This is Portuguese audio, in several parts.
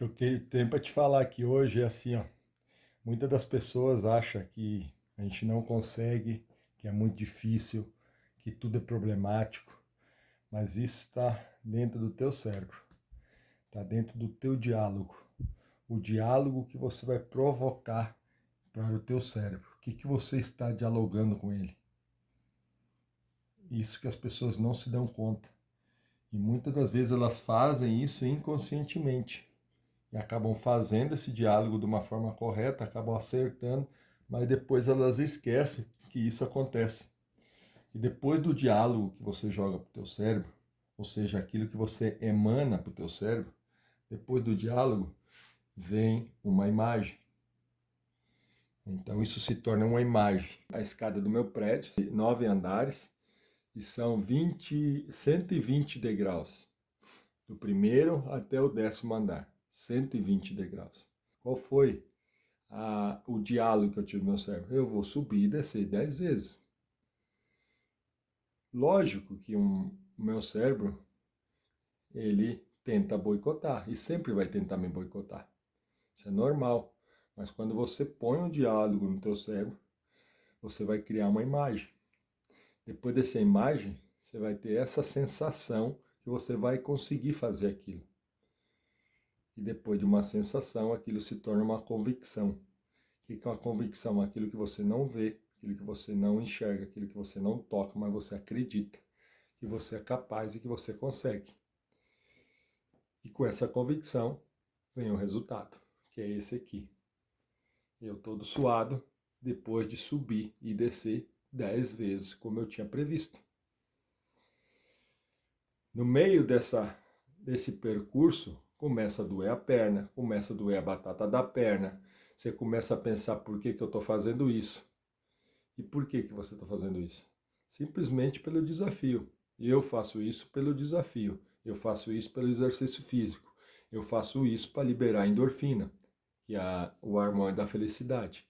O que eu tenho para te falar aqui hoje é assim, ó. Muitas das pessoas acham que a gente não consegue, que é muito difícil, que tudo é problemático, mas isso está dentro do teu cérebro, está dentro do teu diálogo. O diálogo que você vai provocar para o teu cérebro. O que, que você está dialogando com ele? Isso que as pessoas não se dão conta. E muitas das vezes elas fazem isso inconscientemente. E acabam fazendo esse diálogo de uma forma correta, acabam acertando, mas depois elas esquecem que isso acontece. E depois do diálogo que você joga para o teu cérebro, ou seja, aquilo que você emana para o teu cérebro, depois do diálogo vem uma imagem. Então isso se torna uma imagem. A escada do meu prédio, 9 andares, e são 120 degraus, do primeiro até o 10º andar, 120 degraus. Qual foi o diálogo que eu tive no meu cérebro? Eu vou subir e descer 10 vezes. Lógico que o meu cérebro, ele tenta boicotar, e sempre vai tentar me boicotar. Isso é normal. Mas quando você põe um diálogo no teu cérebro, você vai criar uma imagem. Depois dessa imagem, você vai ter essa sensação que você vai conseguir fazer aquilo. E depois de uma sensação, aquilo se torna uma convicção. O que é uma convicção? Aquilo que você não vê, aquilo que você não enxerga, aquilo que você não toca, mas você acredita que você é capaz e que você consegue. E com essa convicção vem o resultado, que é esse aqui. Eu todo suado depois de subir e descer 10 vezes como eu tinha previsto. No meio desse percurso, começa a doer a perna, começa a doer a batata da perna, você começa a pensar por que eu estou fazendo isso. E por que você está fazendo isso? Simplesmente pelo desafio. Eu faço isso pelo desafio. Eu faço isso pelo exercício físico. Eu faço isso para liberar endorfina, que é o hormônio da felicidade.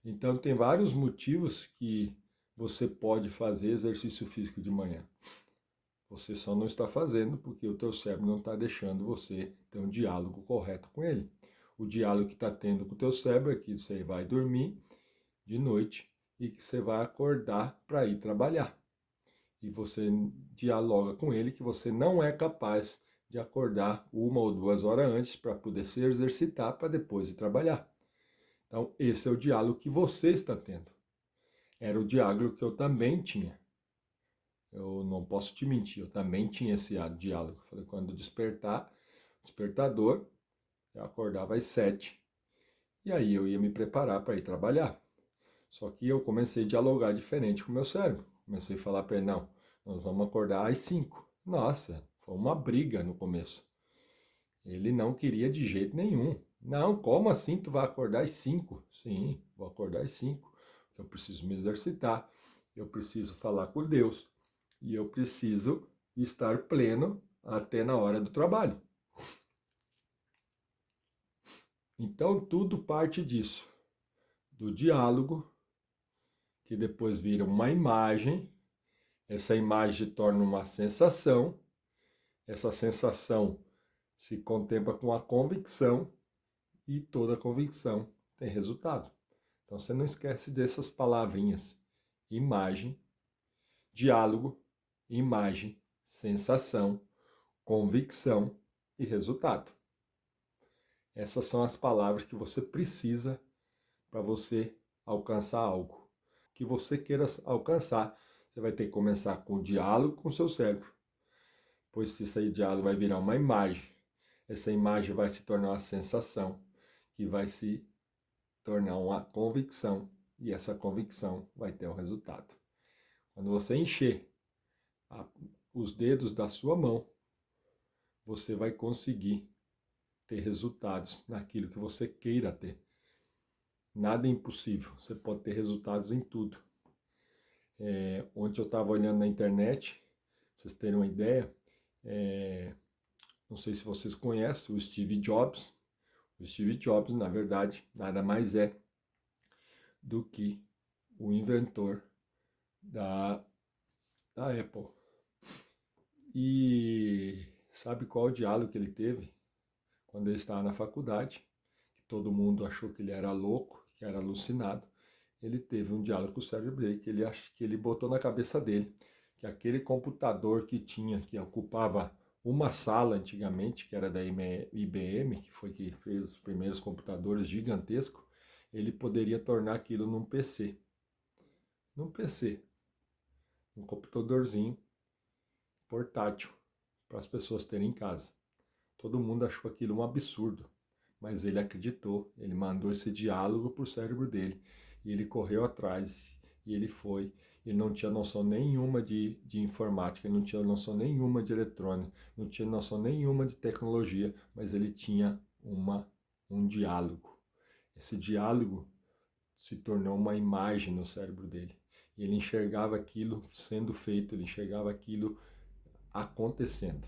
Então tem vários motivos que você pode fazer exercício físico de manhã. Você só não está fazendo porque o teu cérebro não está deixando você ter um diálogo correto com ele. O diálogo que está tendo com o teu cérebro é que você vai dormir de noite e que você vai acordar para ir trabalhar. E você dialoga com ele que você não é capaz de acordar 1 ou 2 horas antes para poder se exercitar para depois ir trabalhar. Então, esse é o diálogo que você está tendo. Era o diálogo que eu também tinha. Eu não posso te mentir, eu também tinha esse diálogo. Eu falei, quando despertar, despertador, eu acordava às 7. E aí eu ia me preparar para ir trabalhar. Só que eu comecei a dialogar diferente com o meu cérebro. Comecei a falar para ele, não, nós vamos acordar às 5. Nossa, foi uma briga no começo. Ele não queria de jeito nenhum. Não, como assim tu vai acordar às 5? Sim, vou acordar às 5. Porque eu preciso me exercitar, eu preciso falar com Deus e eu preciso estar pleno até na hora do trabalho. Então tudo parte disso, do diálogo, que depois vira uma imagem. Essa imagem torna uma sensação, essa sensação se contempla com a convicção e toda convicção tem resultado. Então você não esquece dessas palavrinhas: imagem, diálogo, imagem, sensação, convicção e resultado. Essas são as palavras que você precisa para você alcançar algo. O que você queira alcançar, você vai ter que começar com o diálogo com o seu cérebro. Pois esse diálogo vai virar uma imagem. Essa imagem vai se tornar uma sensação, que vai se tornar uma convicção, e essa convicção vai ter o resultado. Quando você encher os dedos da sua mão, você vai conseguir ter resultados naquilo que você queira ter. Nada é impossível, você pode ter resultados em tudo. Ontem eu estava olhando na internet, para vocês terem uma ideia, não sei se vocês conhecem o Steve Jobs. O Steve Jobs, na verdade, nada mais é do que o inventor da Apple. E sabe qual o diálogo que ele teve quando ele estava na faculdade, que todo mundo achou que ele era louco, que era alucinado, ele teve um diálogo com o cérebro dele, que ele botou na cabeça dele que aquele computador que tinha, que ocupava uma sala antigamente, que era da IBM, que foi que fez os primeiros computadores gigantescos, ele poderia tornar aquilo num PC. Num PC. Um computadorzinho portátil para as pessoas terem em casa. Todo mundo achou aquilo um absurdo, mas ele acreditou, ele mandou esse diálogo para o cérebro dele, e ele correu atrás, e ele foi. Ele não tinha noção nenhuma de informática, ele não tinha noção nenhuma de eletrônica, não tinha noção nenhuma de tecnologia, mas ele tinha um diálogo. Esse diálogo se tornou uma imagem no cérebro dele. E ele enxergava aquilo sendo feito, ele enxergava aquilo acontecendo.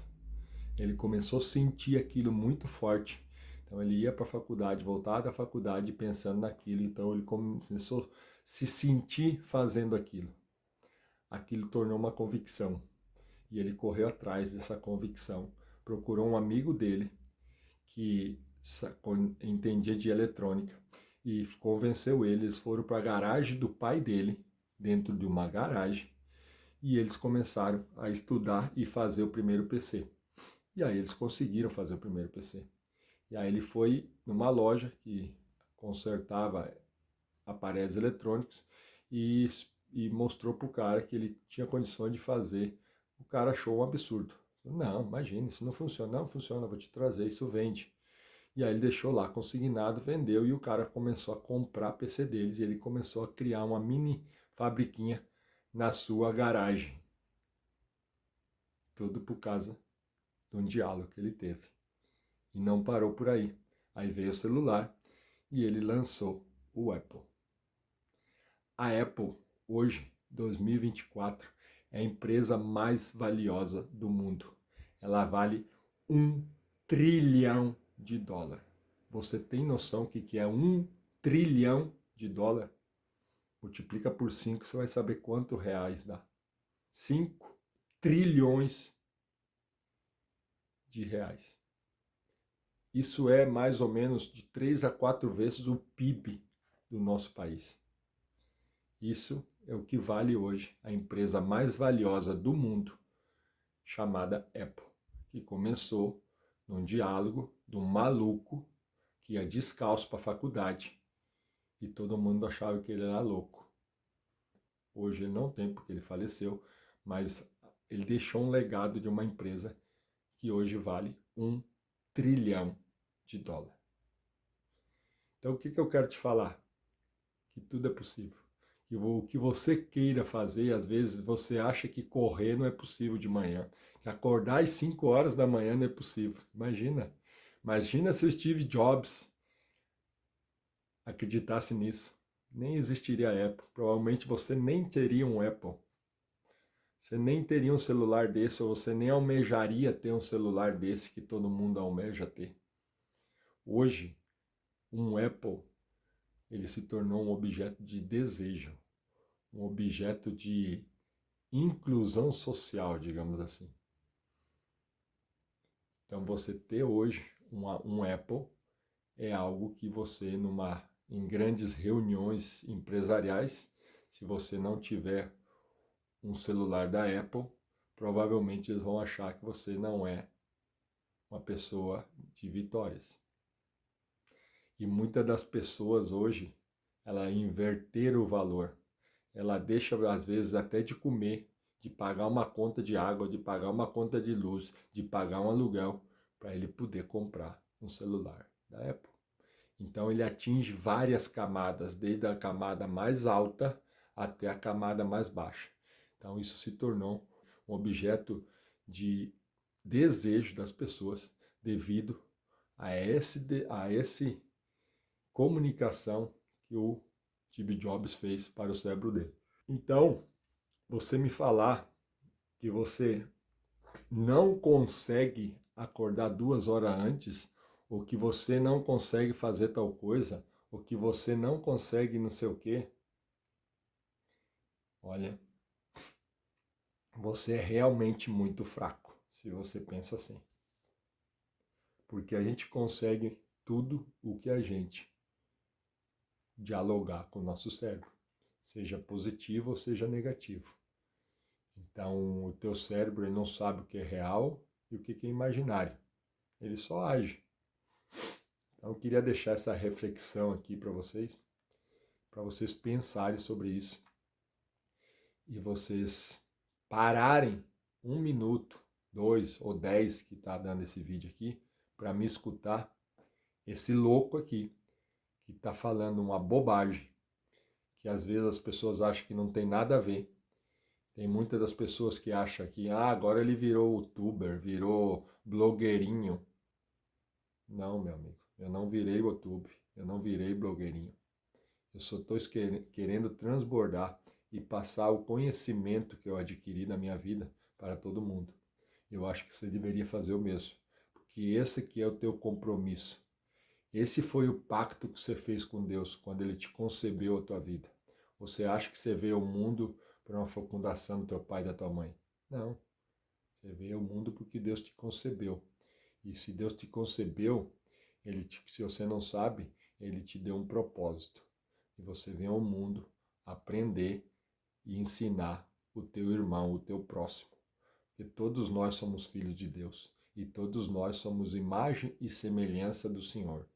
Ele começou a sentir aquilo muito forte. Então ele ia para a faculdade, voltava da faculdade pensando naquilo. Então ele começou a se sentir fazendo aquilo. Aquilo tornou uma convicção. E ele correu atrás dessa convicção. Procurou um amigo dele que entendia de eletrônica e convenceu ele. Eles foram para a garagem do pai dele, dentro de uma garagem, e eles começaram a estudar e fazer o primeiro PC. E aí eles conseguiram fazer o primeiro PC. E aí ele foi numa loja que consertava aparelhos eletrônicos e mostrou para o cara que ele tinha condições de fazer. O cara achou um absurdo. Não, imagina, isso não funciona. Não funciona, vou te trazer, isso vende. E aí ele deixou lá consignado, vendeu, e o cara começou a comprar PC deles, e ele começou a criar uma mini fabriquinha na sua garagem. Tudo por causa de um diálogo que ele teve. E não parou por aí. Aí veio o celular e ele lançou o Apple. A Apple, hoje, 2024, é a empresa mais valiosa do mundo. Ela vale $1 trilhão. Você tem noção que é $1 trilhão? Multiplica por 5, você vai saber quanto reais dá. 5 trilhões de reais. Isso é mais ou menos de 3 a 4 vezes o PIB do nosso país. Isso é o que vale hoje a empresa mais valiosa do mundo, chamada Apple, que começou num diálogo de um maluco que ia descalço para a faculdade e todo mundo achava que ele era louco. Hoje ele não tem, porque ele faleceu, mas ele deixou um legado de uma empresa que hoje vale $1 trilhão. Então o que eu quero te falar? Que tudo é possível. Que o que você queira fazer, às vezes você acha que correr não é possível de manhã, que acordar às 5 horas da manhã não é possível. Imagina se o Steve Jobs acreditasse nisso. Nem existiria a Apple. Provavelmente você nem teria um Apple. Você nem teria um celular desse, ou você nem almejaria ter um celular desse que todo mundo almeja ter. Hoje, um Apple, ele se tornou um objeto de desejo, um objeto de inclusão social, digamos assim. Então, você ter hoje um Apple é algo que você, em grandes reuniões empresariais, se você não tiver um celular da Apple, provavelmente eles vão achar que você não é uma pessoa de vitórias. E muitas das pessoas hoje, ela inverteram o valor. Ela deixa, às vezes, até de comer, de pagar uma conta de água, de pagar uma conta de luz, de pagar um aluguel, para ele poder comprar um celular da Apple. Então ele atinge várias camadas, desde a camada mais alta até a camada mais baixa. Então isso se tornou um objeto de desejo das pessoas devido a esse comunicação que o Steve Jobs fez para o cérebro dele. Então, você me falar que você não consegue acordar 2 horas antes, ou que você não consegue fazer tal coisa, ou que você não consegue não sei o quê, olha, você é realmente muito fraco, se você pensa assim. Porque a gente consegue tudo o que a gente dialogar com o nosso cérebro, seja positivo ou seja negativo. Então, o teu cérebro ele não sabe o que é real e o que é imaginário. Ele só age. Então, eu queria deixar essa reflexão aqui para vocês pensarem sobre isso e vocês pararem 1 minuto, 2 ou 10 que está dando esse vídeo aqui para me escutar esse louco aqui que está falando uma bobagem que às vezes as pessoas acham que não tem nada a ver. Tem muitas das pessoas que acham que agora ele virou youtuber, virou blogueirinho. Não, meu amigo, eu não virei YouTube, eu não virei blogueirinho. Eu só estou querendo transbordar e passar o conhecimento que eu adquiri na minha vida para todo mundo. Eu acho que você deveria fazer o mesmo, porque esse aqui é o teu compromisso. Esse foi o pacto que você fez com Deus quando Ele te concebeu a tua vida. Você acha que você veio ao mundo para uma fecundação do teu pai e da tua mãe? Não. Você veio ao mundo porque Deus te concebeu. E se Deus te concebeu, se você não sabe, Ele te deu um propósito. E você vem ao mundo aprender e ensinar o teu irmão, o teu próximo. Porque todos nós somos filhos de Deus. E todos nós somos imagem e semelhança do Senhor.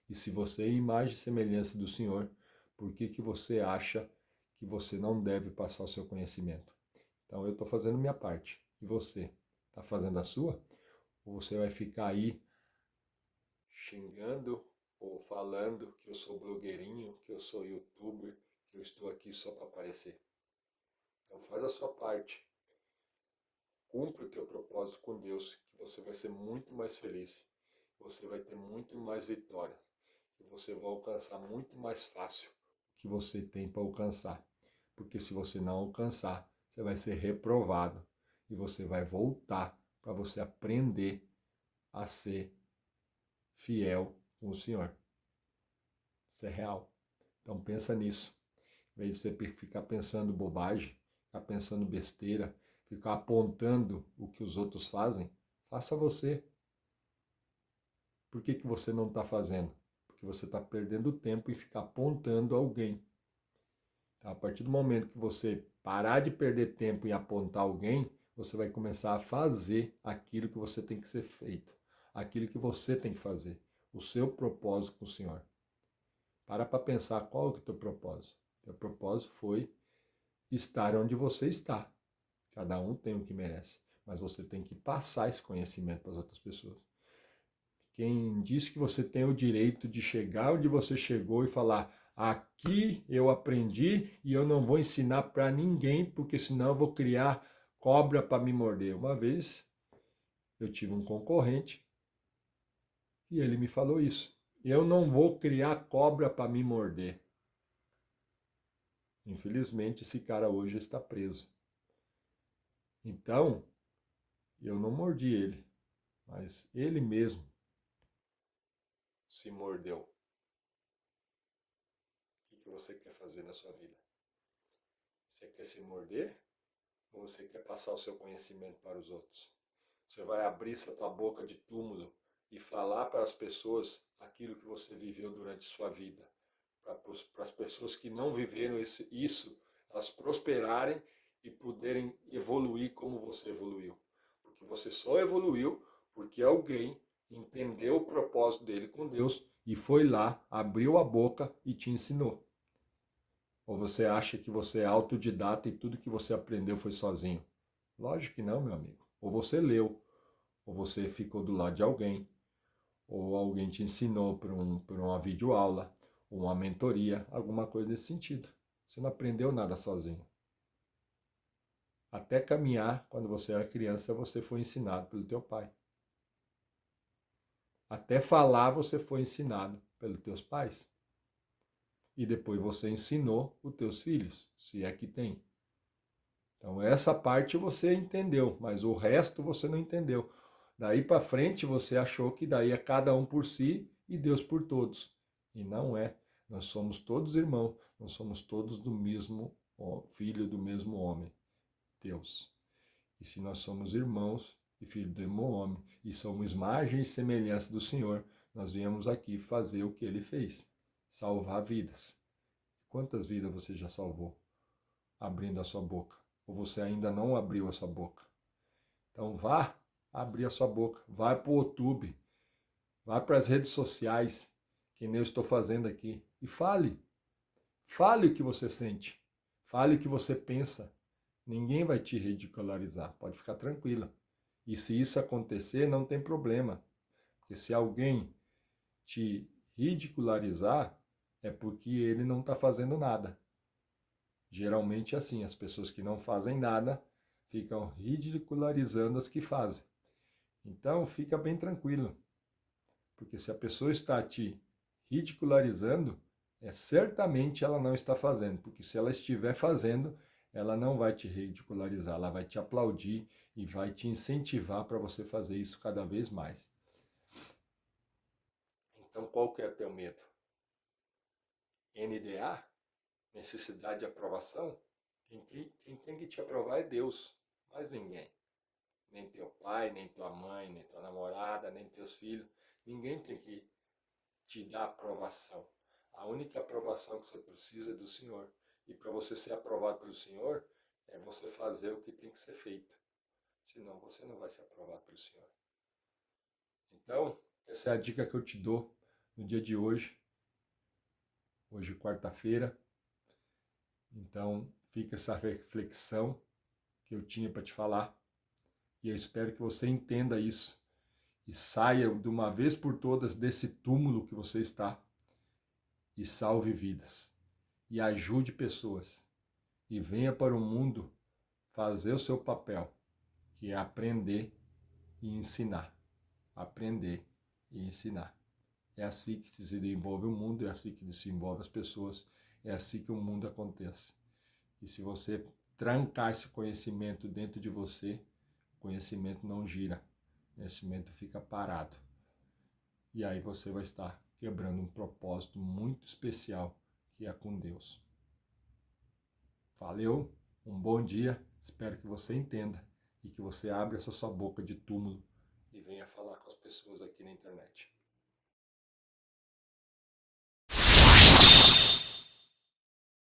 E se você é imagem e semelhança do Senhor, por que você acha que você não deve passar o seu conhecimento? Então eu estou fazendo minha parte. E você? Está fazendo a sua? Ou você vai ficar aí xingando ou falando que eu sou blogueirinho, que eu sou youtuber, que eu estou aqui só para aparecer? Então faz a sua parte. Cumpre o teu propósito com Deus, que você vai ser muito mais feliz. Você vai ter muito mais vitória. E você vai alcançar muito mais fácil o que você tem para alcançar. Porque se você não alcançar, você vai ser reprovado. E você vai voltar para você aprender a ser fiel com o Senhor. Isso é real. Então pensa nisso. Em vez de você ficar pensando bobagem, ficar pensando besteira, ficar apontando o que os outros fazem, faça você. Por que você não está fazendo? Porque você está perdendo tempo em ficar apontando alguém. Então, a partir do momento que você parar de perder tempo em apontar alguém, você vai começar a fazer aquilo que você tem que ser feito, aquilo que você tem que fazer, o seu propósito com o Senhor. Para pensar qual é o teu propósito. O teu propósito foi estar onde você está. Cada um tem o que merece, mas você tem que passar esse conhecimento para as outras pessoas. Quem diz que você tem o direito de chegar onde você chegou e falar: aqui eu aprendi e eu não vou ensinar para ninguém, porque senão eu vou criar cobra para me morder. Uma vez eu tive um concorrente e ele me falou isso. Eu não vou criar cobra para me morder. Infelizmente, esse cara hoje está preso. Então, eu não mordi ele, mas ele mesmo se mordeu. O que você quer fazer na sua vida? Você quer se morder ou você quer passar o seu conhecimento para os outros? Você vai abrir essa tua boca de túmulo e falar para as pessoas aquilo que você viveu durante sua vida. Para as pessoas que não viveram isso, elas prosperarem e poderem evoluir como você evoluiu. Porque você só evoluiu porque alguém entendeu o propósito dele com Deus e foi lá, abriu a boca e te ensinou. Ou você acha que você é autodidata e tudo que você aprendeu foi sozinho? Lógico que não, meu amigo. Ou você leu, ou você ficou do lado de alguém, ou alguém te ensinou por uma videoaula, ou uma mentoria, alguma coisa nesse sentido. Você não aprendeu nada sozinho. Até caminhar, quando você era criança, você foi ensinado pelo teu pai. Até falar, você foi ensinado pelos teus pais. E depois você ensinou os teus filhos, se é que tem. Então essa parte você entendeu, mas o resto você não entendeu. Daí para frente você achou que daí é cada um por si e Deus por todos. E não é. Nós somos todos irmãos, nós somos todos do mesmo filho do mesmo homem, Deus. E se nós somos irmãos e filho do homem, e somos imagem e semelhança do Senhor. Nós viemos aqui fazer o que ele fez, salvar vidas. Quantas vidas você já salvou abrindo a sua boca? Ou você ainda não abriu a sua boca? Então vá abrir a sua boca, vai para o YouTube, vai para as redes sociais, que nem eu estou fazendo aqui, e fale. Fale o que você sente, fale o que você pensa. Ninguém vai te ridicularizar, pode ficar tranquila. E se isso acontecer, não tem problema. Porque se alguém te ridicularizar, é porque ele não está fazendo nada. Geralmente é assim, as pessoas que não fazem nada ficam ridicularizando as que fazem. Então fica bem tranquilo. Porque se a pessoa está te ridicularizando, certamente ela não está fazendo. Porque se ela estiver fazendo, ela não vai te ridicularizar, ela vai te aplaudir e vai te incentivar para você fazer isso cada vez mais. Então qual que é o teu medo? NDA? Necessidade de aprovação? Quem tem que te aprovar é Deus, mais ninguém. Nem teu pai, nem tua mãe, nem tua namorada, nem teus filhos. Ninguém tem que te dar aprovação. A única aprovação que você precisa é do Senhor. E para você ser aprovado pelo Senhor, é você fazer o que tem que ser feito. Senão você não vai ser aprovado pelo Senhor. Então, essa é a dica que eu te dou no dia de hoje. Hoje, quarta-feira. Então, fica essa reflexão que eu tinha para te falar. E eu espero que você entenda isso e saia de uma vez por todas desse túmulo que você está e salve vidas e ajude pessoas e venha para o mundo fazer o seu papel, que é aprender e ensinar. Aprender e ensinar. É assim que se desenvolve o mundo, é assim que se desenvolve as pessoas, é assim que o mundo acontece. E se você trancar esse conhecimento dentro de você, o conhecimento não gira, o conhecimento fica parado. E aí você vai estar quebrando um propósito muito especial, que é com Deus. Valeu, um bom dia, espero que você entenda e que você abra essa sua boca de túmulo e venha falar com as pessoas aqui na internet.